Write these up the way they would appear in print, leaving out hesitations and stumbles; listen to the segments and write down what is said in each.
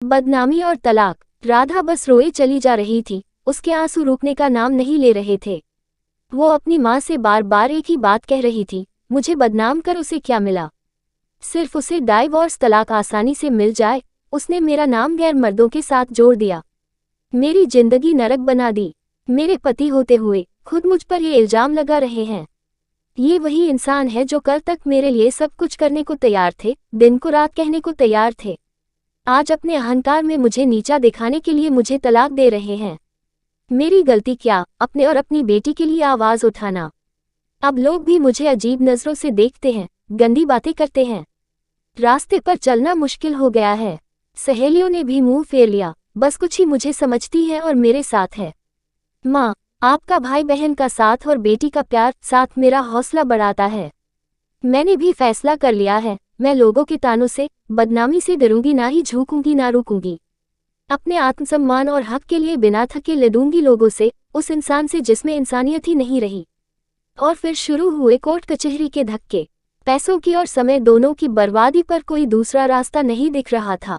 बदनामी और तलाक। राधा बस रोए चली जा रही थी, उसके आंसू रुकने का नाम नहीं ले रहे थे। वो अपनी माँ से बार बार एक ही बात कह रही थी, मुझे बदनाम कर उसे क्या मिला? सिर्फ उसे डाइवोर्स तलाक आसानी से मिल जाए। उसने मेरा नाम गैर मर्दों के साथ जोड़ दिया, मेरी जिंदगी नरक बना दी। मेरे पति होते हुए खुद मुझ पर ये इल्जाम लगा रहे हैं। ये वही इंसान है जो कल तक मेरे लिए सब कुछ करने को तैयार थे, दिन को रात कहने को तैयार थे। आज अपने अहंकार में मुझे नीचा दिखाने के लिए मुझे तलाक दे रहे हैं। मेरी गलती क्या? अपने और अपनी बेटी के लिए आवाज उठाना। अब लोग भी मुझे अजीब नजरों से देखते हैं, गंदी बातें करते हैं। रास्ते पर चलना मुश्किल हो गया है। सहेलियों ने भी मुंह फेर लिया, बस कुछ ही मुझे समझती है और मेरे साथ है। माँ, आपका भाई बहन का साथ और बेटी का प्यार साथ मेरा हौसला बढ़ाता है। मैंने भी फैसला कर लिया है, मैं लोगों के तानों से, बदनामी से डरूंगी, ना ही झुकूंगी ना रुकूंगी। अपने आत्मसम्मान और हक के लिए बिना थके लड़ूंगी लोगों से, उस इंसान से जिसमें इंसानियत ही नहीं रही। और फिर शुरू हुए कोर्ट कचहरी के धक्के, पैसों की और समय दोनों की बर्बादी पर कोई दूसरा रास्ता नहीं दिख रहा था।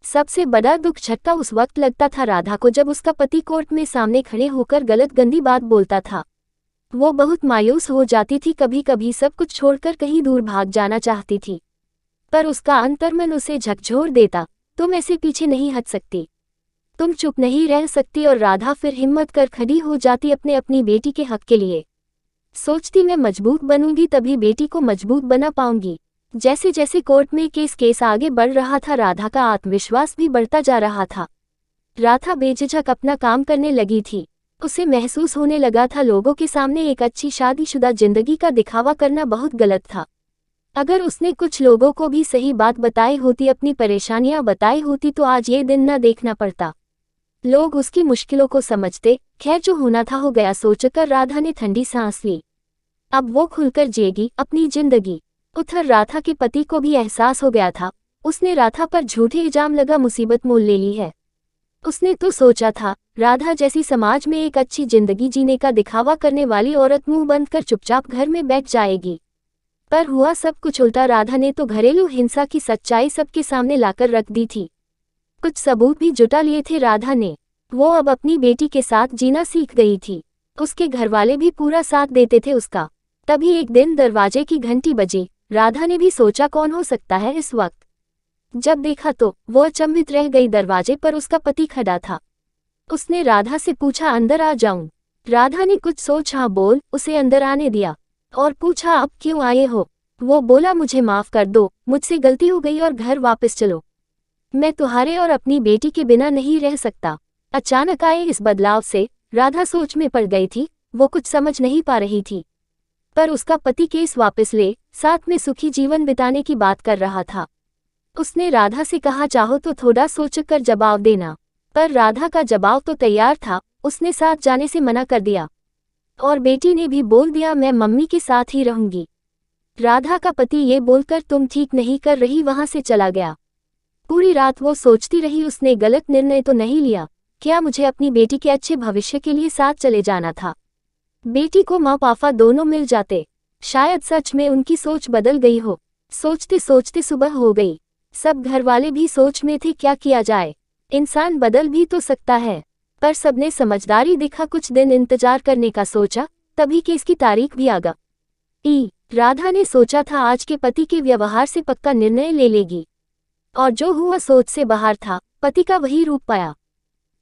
सबसे बड़ा दुख झटका उस वक्त लगता था राधा को जब उसका पति कोर्ट में सामने खड़े होकर गलत गंदी बात बोलता था। वो बहुत मायूस हो जाती थी, कभी कभी सब कुछ छोड़कर कहीं दूर भाग जाना चाहती थी, पर उसका अंतर्मन उसे झकझोर देता, तुम ऐसे पीछे नहीं हट सकती, तुम चुप नहीं रह सकती। और राधा फिर हिम्मत कर खड़ी हो जाती अपनी बेटी के हक के लिए। सोचती मैं मजबूत बनूंगी तभी बेटी को मजबूत बना पाऊंगी। जैसे जैसे कोर्ट में केस आगे बढ़ रहा था, राधा का आत्मविश्वास भी बढ़ता जा रहा था। राधा बेझिझक अपना काम करने लगी थी। उसे महसूस होने लगा था लोगों के सामने एक अच्छी शादीशुदा जिंदगी का दिखावा करना बहुत गलत था। अगर उसने कुछ लोगों को भी सही बात बताई होती, अपनी परेशानियां बताई होती, तो आज ये दिन न देखना पड़ता। लोग उसकी मुश्किलों को समझते। खैर, जो होना था हो गया, सोचकर राधा ने ठंडी सांस ली। अब वो खुलकर जिएगी अपनी जिंदगी। उधर राधा के पति को भी एहसास हो गया था, उसने राधा पर झूठे इल्जाम लगा मुसीबत मोल ले ली है। उसने तो सोचा था राधा जैसी समाज में एक अच्छी जिंदगी जीने का दिखावा करने वाली औरत मुंह बंद कर चुपचाप घर में बैठ जाएगी, पर हुआ सब कुछ उल्टा। राधा ने तो घरेलू हिंसा की सच्चाई सबके सामने लाकर रख दी थी। कुछ सबूत भी जुटा लिए थे राधा ने। वो अब अपनी बेटी के साथ जीना सीख गई थी, उसके घरवाले भी पूरा साथ देते थे उसका। तभी एक दिन दरवाजे की घंटी बजी। राधा ने भी सोचा कौन हो सकता है इस वक्त। जब देखा तो वो अचंभित रह गई, दरवाजे पर उसका पति खड़ा था। उसने राधा से पूछा, अंदर आ जाऊं? राधा ने कुछ सोच हाँ बोल उसे अंदर आने दिया और पूछा, अब क्यों आए हो? वो बोला, मुझे माफ कर दो, मुझसे गलती हो गई और घर वापस चलो। मैं तुम्हारे और अपनी बेटी के बिना नहीं रह सकता। अचानक आए इस बदलाव से राधा सोच में पड़ गई थी। वो कुछ समझ नहीं पा रही थी, पर उसका पति केस वापस ले साथ में सुखी जीवन बिताने की बात कर रहा था। उसने राधा से कहा, चाहो तो थोड़ा सोचकर जवाब देना, पर राधा का जवाब तो तैयार था। उसने साथ जाने से मना कर दिया और बेटी ने भी बोल दिया, मैं मम्मी के साथ ही रहूंगी। राधा का पति ये बोलकर तुम ठीक नहीं कर रही वहां से चला गया। पूरी रात वो सोचती रही, उसने गलत निर्णय तो नहीं लिया? क्या मुझे अपनी बेटी के अच्छे भविष्य के लिए साथ चले जाना था? बेटी को माँ पापा दोनों मिल जाते। शायद सच में उनकी सोच बदल गई हो। सोचते सोचते सुबह हो गई। सब घरवाले भी सोच में थे, क्या किया जाए, इंसान बदल भी तो सकता है। पर सबने समझदारी दिखा, कुछ दिन इंतजार करने का सोचा, तभी केस की तारीख भी आ गई। राधा ने सोचा था आज के पति के व्यवहार से पक्का निर्णय ले लेगी, और जो हुआ सोच से बाहर था। पति का वही रूप पाया।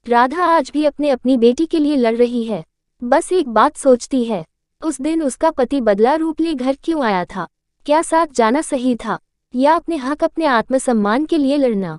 राधा आज भी अपनी बेटी के लिए लड़ रही है, बस एक बात सोचती है, उस दिन उसका पति बदला रूप ले घर क्यों आया था? क्या साथ जाना सही था या अपने हक अपने आत्मसम्मान के लिए लड़ना?